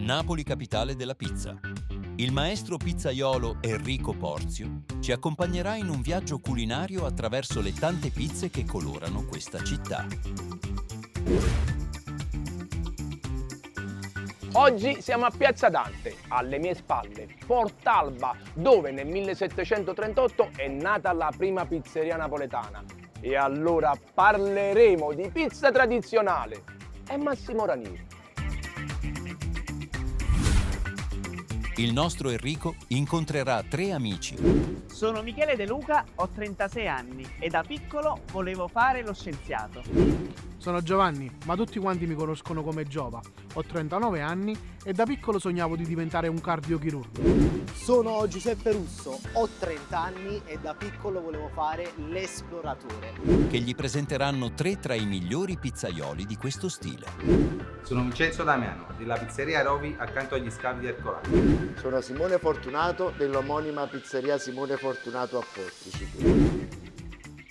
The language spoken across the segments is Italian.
Napoli capitale della pizza. Il maestro pizzaiolo Enrico Porzio ci accompagnerà in un viaggio culinario attraverso le tante pizze che colorano questa città. Oggi siamo a Piazza Dante, alle mie spalle, Portalba, dove nel 1738 è nata la prima pizzeria napoletana. E allora parleremo di pizza tradizionale. È Massimo Ranieri. Il nostro Enrico incontrerà 3 amici. Sono Michele De Luca, ho 36 anni e da piccolo volevo fare lo scienziato. Sono Giovanni, ma tutti quanti mi conoscono come Giova. Ho 39 anni e da piccolo sognavo di diventare un cardiochirurgo. Sono Giuseppe Russo, ho 30 anni e da piccolo volevo fare l'esploratore. Che gli presenteranno 3 tra i migliori pizzaioli di questo stile. Sono Vincenzo Damiano, della pizzeria Rovi accanto agli scavi di Ercolano. Sono Simone Fortunato, dell'omonima pizzeria Simone Fortunato a Portici.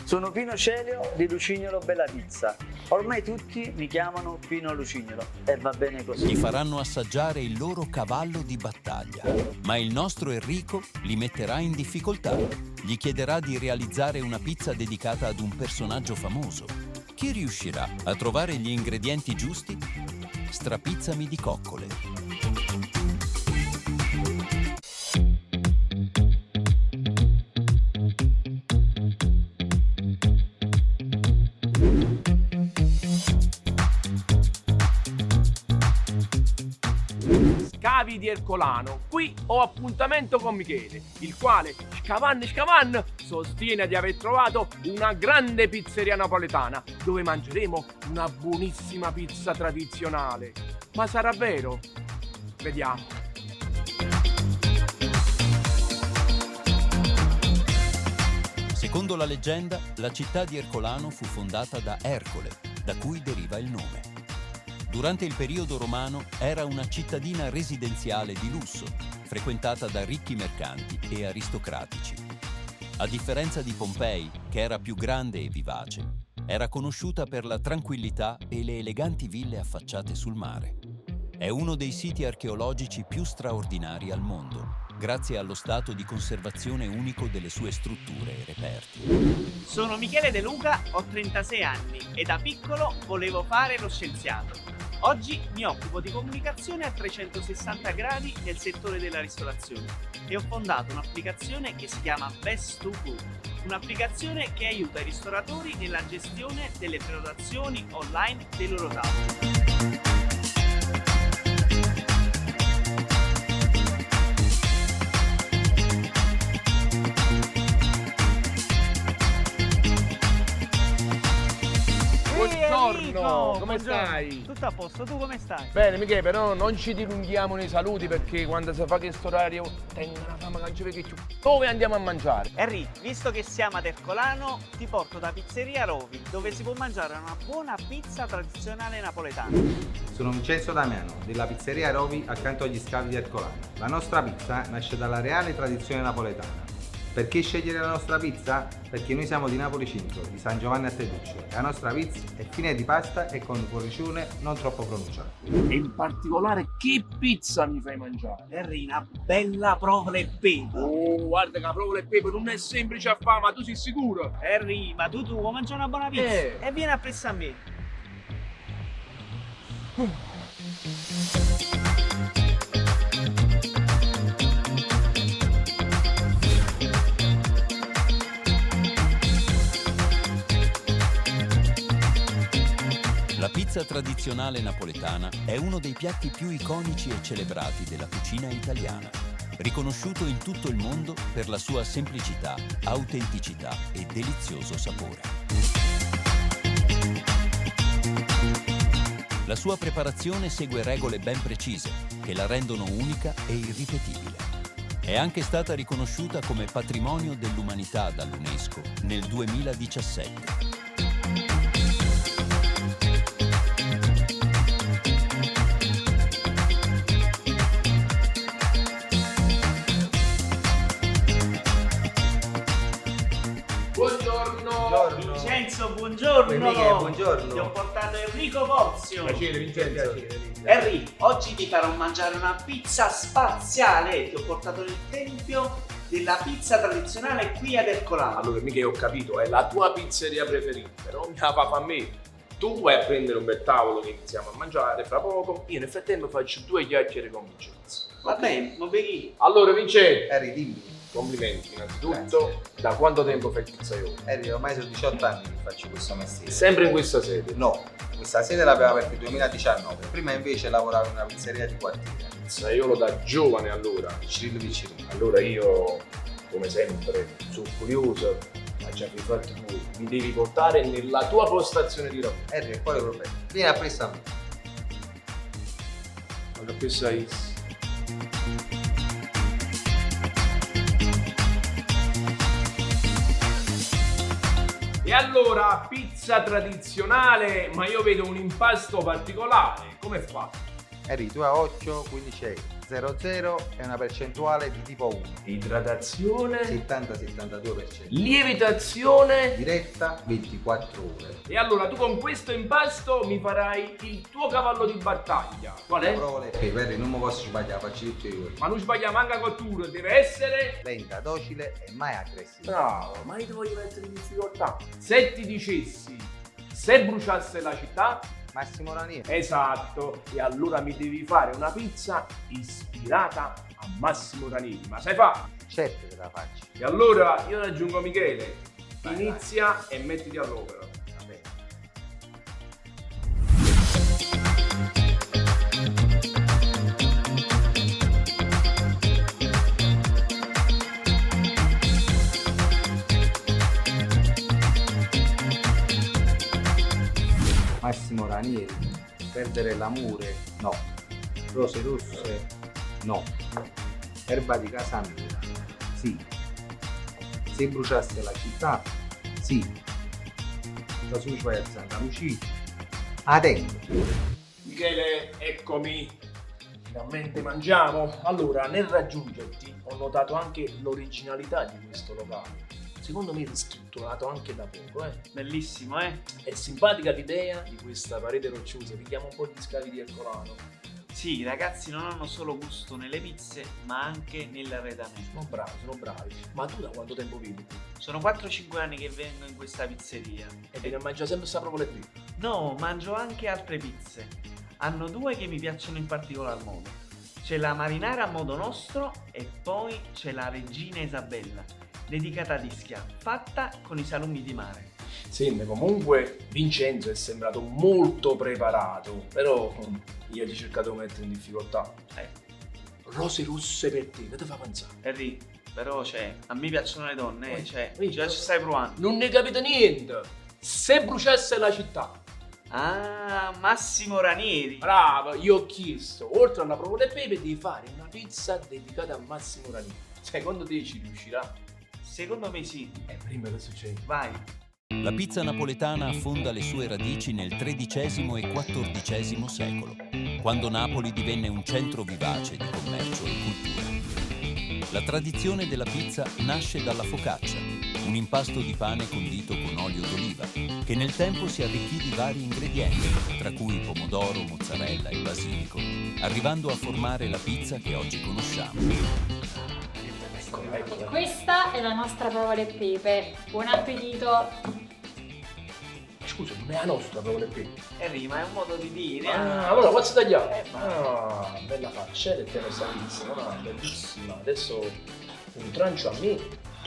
Sono Pino Celio di Lucignolo Bella Pizza. Ormai tutti mi chiamano Pino Lucignolo e va bene così. Gli faranno assaggiare il loro cavallo di battaglia, ma il nostro Enrico li metterà in difficoltà. Gli chiederà di realizzare una pizza dedicata ad un personaggio famoso. Chi riuscirà a trovare gli ingredienti giusti? Strapizzami di coccole. Scavi di Ercolano. Qui ho appuntamento con Michele, il quale, scavan, sostiene di aver trovato una grande pizzeria napoletana dove mangeremo una buonissima pizza tradizionale. Ma sarà vero? Vediamo. Secondo la leggenda, la città di Ercolano fu fondata da Ercole, da cui deriva il nome. Durante il periodo romano era una cittadina residenziale di lusso, frequentata da ricchi mercanti e aristocratici. A differenza di Pompei, che era più grande e vivace, era conosciuta per la tranquillità e le eleganti ville affacciate sul mare. È uno dei siti archeologici più straordinari al mondo, grazie allo stato di conservazione unico delle sue strutture e reperti. Sono Michele De Luca, ho 36 anni e da piccolo volevo fare lo scienziato. Oggi mi occupo di comunicazione a 360 gradi nel settore della ristorazione e ho fondato un'applicazione che si chiama Best to Go, un'applicazione che aiuta i ristoratori nella gestione delle prenotazioni online dei loro tavoli. Buongiorno, come Buongiorno. stai? Tutto a posto, tu come stai? Bene Michele, però non ci dilunghiamo nei saluti perché quando si fa questo orario tengo una fame che non ci vede più. Dove andiamo a mangiare? Henry, visto che siamo ad Ercolano, ti porto da Pizzeria Rovi, dove si può mangiare una buona pizza tradizionale napoletana. Sono Vincenzo Damiano, della pizzeria Rovi accanto agli scavi di Ercolano. La nostra pizza nasce dalla reale tradizione napoletana. Perché scegliere la nostra pizza? Perché noi siamo di Napoli Cinto, di San Giovanni a Teduccio. La nostra pizza è fine di pasta e con cornicione non troppo pronunciato. E in particolare che pizza mi fai mangiare? Henry, una bella provola e pepe. Oh, guarda che la provola e pepe non è semplice a fare, ma tu sei sicuro? Henry, ma tu vuoi mangiare una buona pizza? E vieni appresso a me. La pizza tradizionale napoletana è uno dei piatti più iconici e celebrati della cucina italiana, riconosciuto in tutto il mondo per la sua semplicità, autenticità e delizioso sapore. La sua preparazione segue regole ben precise che la rendono unica e irripetibile. È anche stata riconosciuta come patrimonio dell'umanità dall'UNESCO nel 2017. Buongiorno. Vincenzo, buongiorno. buongiorno. Michele, buongiorno. Ti ho portato Enrico Porzio. Piacere, Vincenzo. Henry, oggi ti farò mangiare una pizza spaziale. Ti ho portato nel tempio della pizza tradizionale qui ad Ercolano. Allora, mica ho capito, è la tua pizzeria preferita, però mi la fa a me. Tu vai a prendere un bel tavolo che iniziamo a mangiare fra poco, io nel frattempo faccio 2 chiacchiere con Vincenzo. Va bene, ma beghi. Allora, Vincenzo, Harry, dimmi. complimenti innanzitutto. Da quanto tempo fai il pizzaiolo? Harry, ormai sono 18 anni che faccio questo mestiere. Sempre in questa sede? No, questa sede l'abbiamo aperta nel 2019. Prima invece lavoravo in una pizzeria di quartiere. Pizzaiolo da giovane allora. Cirillo Piccirillo. Allora io, come sempre, sono curioso, ma già vi fatti voi, mi devi portare nella tua postazione di lavoro. Harry, quale problema? Vieni a presto a me. Ma che sai? E allora, pizza tradizionale, ma io vedo un impasto particolare, come fa? Harry, tu a occhio, quindi c'è 00 e una percentuale di tipo 1. Idratazione, 70-72%. lievitazione. Diretta 24 ore. E allora tu con questo impasto mi farai il tuo cavallo di battaglia. Qual è? Provo le pepe, Harry, non mi posso sbagliare, faccio tutto io. Ma non sbagliamo anche cottura, deve essere... Lenta, docile e mai aggressiva. Bravo, ma io ti voglio mettere in difficoltà. Se ti dicessi, se bruciasse la città... Massimo Ranieri. Esatto, e allora mi devi fare una pizza ispirata a Massimo Ranieri. Ma sai fa? Certo che la faccio. E allora io raggiungo Michele. Vai, Inizia e mettiti all'opera. Va bene. Massimo Ranieri, perdere l'amore, no. Rose rosse, no. Erba di casa mia, sì. Se bruciasse la città, sì. La sucia è Santa Lucia, attento. Michele, eccomi. Finalmente mangiamo. Allora, nel raggiungerti ho notato anche l'originalità di questo locale. Secondo me è ristrutturato anche da poco, Bellissimo, eh? È simpatica l'idea di questa parete rocciosa, vediamo un po' gli scavi di Ercolano. Sì, i ragazzi non hanno solo gusto nelle pizze, ma anche nell'arredamento. Sono bravi. Ma tu da quanto tempo vivi qui? Sono 4-5 anni che vengo in questa pizzeria. E vieni a mangiare sempre sta proprio qui? No, mangio anche altre pizze. Hanno 2 che mi piacciono in particolar modo. C'è la marinara a modo nostro e poi c'è la Regina Isabella, dedicata ad Ischia, fatta con i salumi di mare. Sì, comunque Vincenzo è sembrato molto preparato, però io ti ho cercato di mettere in difficoltà. Rose rosse per te, che ti fa pensare? Henry, però a me piacciono le donne, già Vedi, ci stai provando. Non ne capite niente! Se bruciasse la città. Ah, Massimo Ranieri. Bravo, io ho chiesto, oltre alla provola e pepe, di fare una pizza dedicata a Massimo Ranieri. Secondo te ci riuscirà? Secondo me sì. Prima che succede? Vai. La pizza napoletana affonda le sue radici nel XIII e XIV secolo, quando Napoli divenne un centro vivace di commercio e cultura. La tradizione della pizza nasce dalla focaccia, un impasto di pane condito con olio d'oliva, che nel tempo si arricchì di vari ingredienti, tra cui pomodoro, mozzarella e basilico, arrivando a formare la pizza che oggi conosciamo. Questa è la nostra provola e pepe. Buon appetito! Scusa, non è la nostra provola e pepe. Henry, ma è un modo di dire. Allora, faccio tagliare. Bella faccetta e te ne salissima, bellissima. Adesso un trancio a me,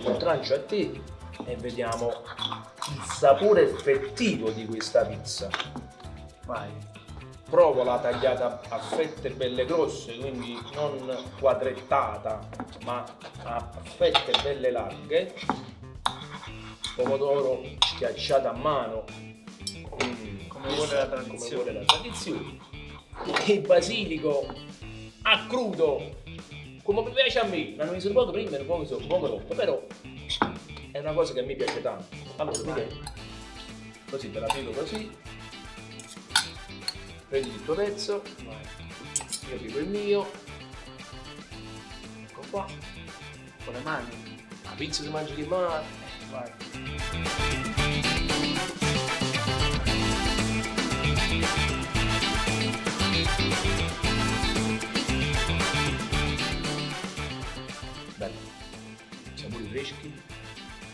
un trancio a te e vediamo il sapore effettivo di questa pizza. Vai. Provola tagliata a fette belle grosse, quindi non quadrettata, ma a fette belle larghe. Pomodoro schiacciato a mano, Come vuole la tradizione. E il basilico a crudo, come mi piace a me. L'hanno messo poco prima e poco dopo, però è una cosa che a me piace tanto. Allora, vedi, così te la piego così. Prendi il tuo pezzo, io piego il mio, ecco qua, Con le mani. la pizza si mangia di mano, vai. Bello. Sapori freschi,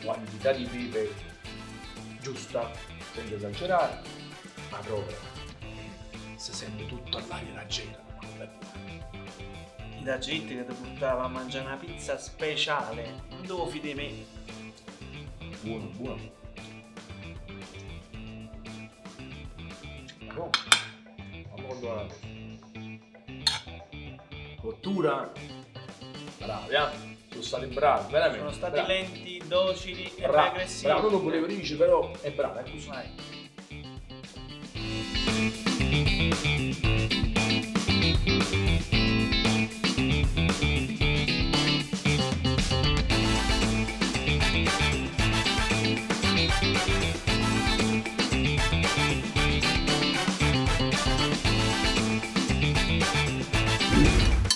quantità di pepe giusta, senza esagerare, ma proprio si sente tutto all'aria la cena. Ti da gente che ti portava a mangiare una pizza speciale, non devo fidare di me. Buono, buono. Oh, abbondante. Cottura. Bravi, sono stati bravi, veramente. Sono stati bravi. lenti, docili e Bravo, aggressivi. bravo, non lo volevo dire, però è bravo, è così. Vai.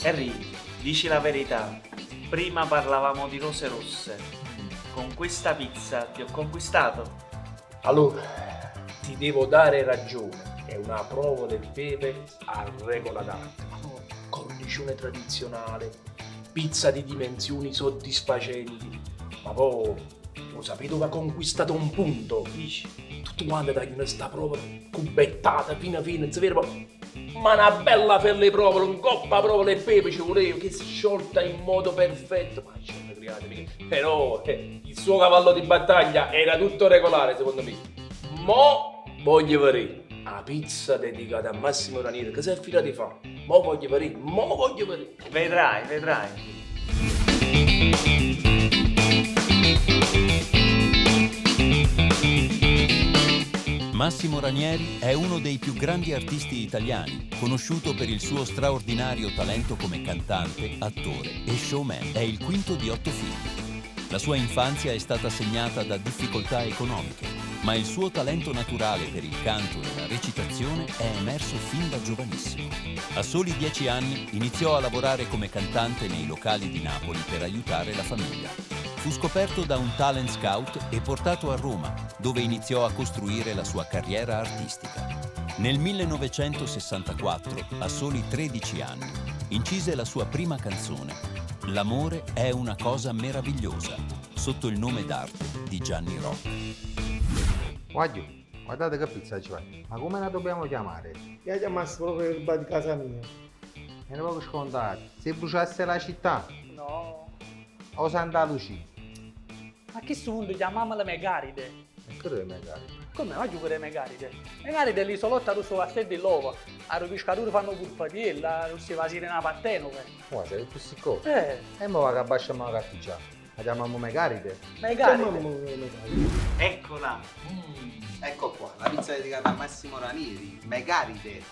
Harry, dici la verità. Prima parlavamo di rose rosse. Con questa pizza ti ho conquistato. Allora, ti devo dare ragione, è una prova del pepe a regola d'arte. Cornicione tradizionale, pizza di dimensioni soddisfacenti, ma poi lo sapete dove ha conquistato un punto? Dici? Tutto quanto dai sta prova cubettata fino a fine, si vede, ma una bella pelle proprio, un coppa proprio le pepe ci volevo, che si sciolta in modo perfetto, ma ci sono creati mica. Però il suo cavallo di battaglia era tutto regolare secondo me. Mo voglio vedere la pizza dedicata a Massimo Ranieri, che si è fila di fa. Mo voglio vedere. Vedrai, vedrai. Massimo Ranieri è uno dei più grandi artisti italiani, conosciuto per il suo straordinario talento come cantante, attore e showman. È il quinto di 8 figli. La sua infanzia è stata segnata da difficoltà economiche, ma il suo talento naturale per il canto e la recitazione è emerso fin da giovanissimo. A soli 10 anni iniziò a lavorare come cantante nei locali di Napoli per aiutare la famiglia. Fu scoperto da un talent scout e portato a Roma, dove iniziò a costruire la sua carriera artistica. Nel 1964, a soli 13 anni, incise la sua prima canzone, L'amore è una cosa meravigliosa, sotto il nome d'arte di Gianni Rock. Guardate che pizza ci fa. Ma come la dobbiamo chiamare? Io chiamassi proprio il bar di casa mia. È poco scontato. Se bruciasse la città No. o Santa Lucia. Ma che sono? Chiamiamola Megaride. E che deve magari? Come va a giocare Megaride? Megaride è l'isolotto a Russo Castello di Lova. A pescatori fanno pulpatiella, non si va a sirena Partenope. Ma sei più sicuro? Eh, mo va che abbasciamo la carticcia. La chiamiamo Megaride? Megaride. Eccola. Ecco qua, la pizza dedicata a Massimo Ranieri, Megaride.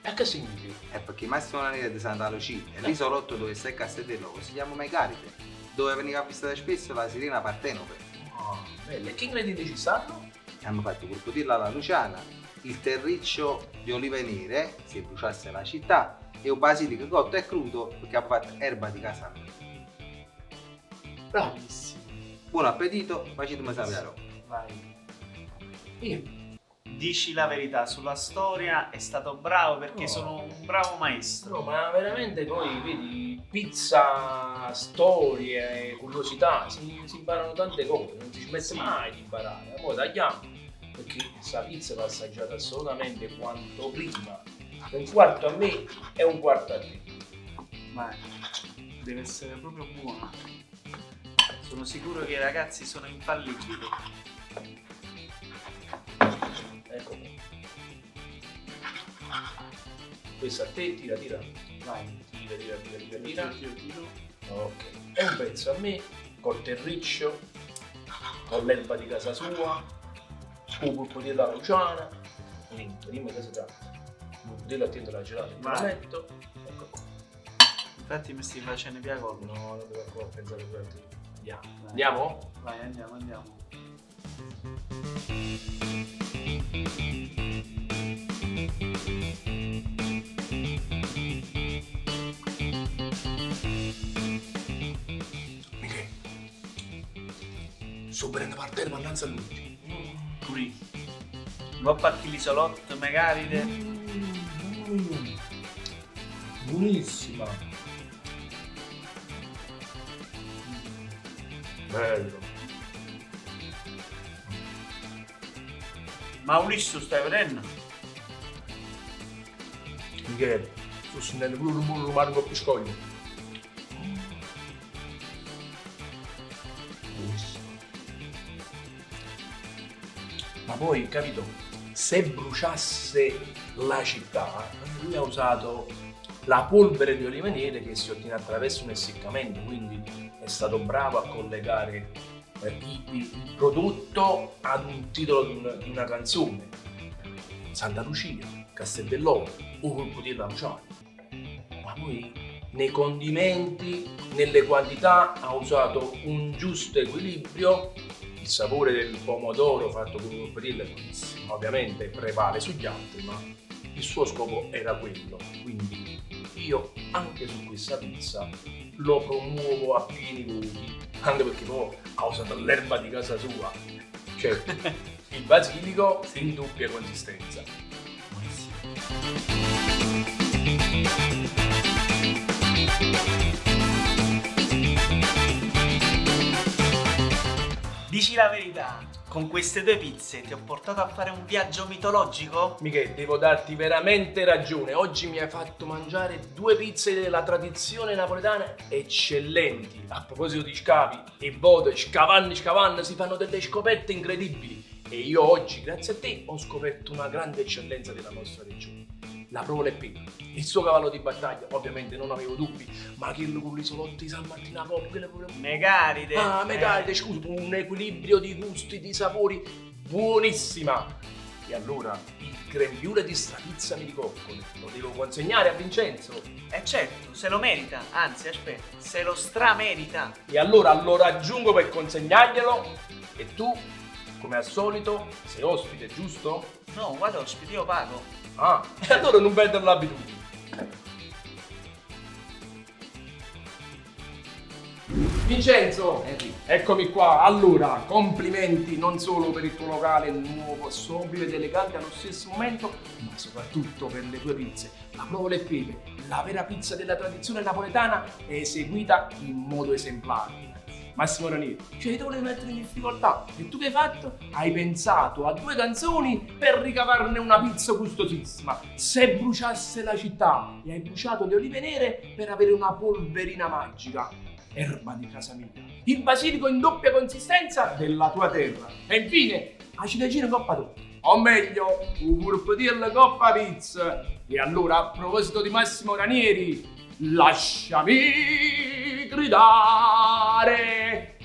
E che significa? È perché Massimo Ranieri è di Santa Lucia e l'isolotto dove sta il Castello si chiama Megaride, dove veniva visitata spesso la sirena Partenope. Belle, che ingredienti ci stanno? Hanno fatto pulpotilla alla luciana, il terriccio di olive nere, se bruciasse la città, e un basilico cotto e crudo perché ha fatto erba di casa mia. Bravissimo. Buon appetito, facetemi sapere la roba. Vai. Io. Dici la verità, sulla storia è stato bravo perché No. sono un bravo maestro. No, ma veramente poi, vedi, pizza, storie, curiosità, si imparano tante cose, non si smette mai di imparare. Poi tagliamo, perché questa pizza va assaggiata assolutamente quanto prima. Un quarto a me e un quarto a te. Vai. Deve essere proprio buona. Sono sicuro che i ragazzi sono infallibili. Ecco qua. Questa a te, tira. Vai. Tira. Tiro. Ok. E un pezzo a me, col terriccio, con l'erba di casa sua, un pulpo di la luciana. Dimmi che si tratta. Un pulpetto attento alla gelata, te lo Vai. metto. Ecco qua. Infatti mi stai facendo via gol. No, non devo ancora pensare a quello. Andiamo. Vai. Andiamo? Vai, andiamo. Michele. Sto prendendo parte per annanzi a lui. Qui. Va a partire l'isolotto Megaride. Buonissima. Bello. Ma Ulisse stai vedendo? Michele, fossi nelle pure un buon rumare con piscoglio. Buonissimo. Ma poi, capito, se bruciasse la città, lui ha usato la polvere di oliva nere che si ottiene attraverso un essiccamento, quindi è stato bravo a collegare il prodotto ad un titolo di una canzone. Santa Lucia, Castel dell'Oro o Colpo di Lanciano. Ma poi nei condimenti, nelle quantità ha usato un giusto equilibrio. Il sapore del pomodoro fatto con un colpo di ovviamente prevale sugli altri, ma il suo scopo era quello. Quindi io anche su questa pizza lo promuovo a pieni voti, anche perché poi ha usato l'erba di casa sua, cioè il basilico in doppia consistenza. Dici la verità, con queste due pizze ti ho portato a fare un viaggio mitologico? Michele, devo darti veramente ragione. Oggi mi hai fatto mangiare 2 pizze della tradizione napoletana eccellenti. A proposito di scavi e Bode, scavanni, si fanno delle scoperte incredibili. E io oggi, grazie a te, ho scoperto una grande eccellenza della nostra regione. La Provola e Pepe, il suo cavallo di battaglia, ovviamente non avevo dubbi, ma quello con l'isolotto di San Martino a Popolo, quello pure... Megaride! Ah, Megaride, scusa, un equilibrio di gusti, di sapori, buonissima! E allora, il grembiule di strapizzami di coccole, lo devo consegnare a Vincenzo? Certo, se lo merita, anzi aspetta, se lo stramerita! E allora lo raggiungo per consegnarglielo, e tu, come al solito, sei ospite, giusto? No, guarda ospite, io pago. Ah, e allora non perdere l'abitudine. Vincenzo, eccomi qua. Allora, complimenti non solo per il tuo locale nuovo, sobrio ed elegante allo stesso momento, ma soprattutto per le tue pizze. La Provola e Pepe, la vera pizza della tradizione napoletana, è eseguita in modo esemplare. Massimo Ranieri, cioè ti volevi mettere in difficoltà e tu che hai fatto? Hai pensato a 2 canzoni per ricavarne una pizza gustosissima. Se bruciasse la città e hai bruciato le olive nere per avere una polverina magica. Erba di casa mia, il basilico in doppia consistenza della tua terra. E infine, la ciliegina in coppa d'oro. O meglio, un purpurello coppa pizza. E allora, a proposito di Massimo Ranieri, lasciami gridare,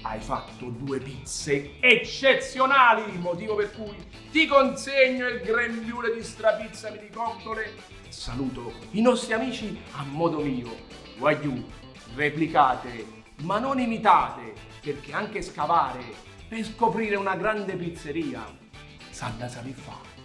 hai fatto 2 pizze eccezionali, motivo per cui ti consegno il grembiule di strapizzami di coccole. Saluto i nostri amici a modo mio. Guagliù, replicate, ma non imitate, perché anche scavare per scoprire una grande pizzeria sa da saper fare.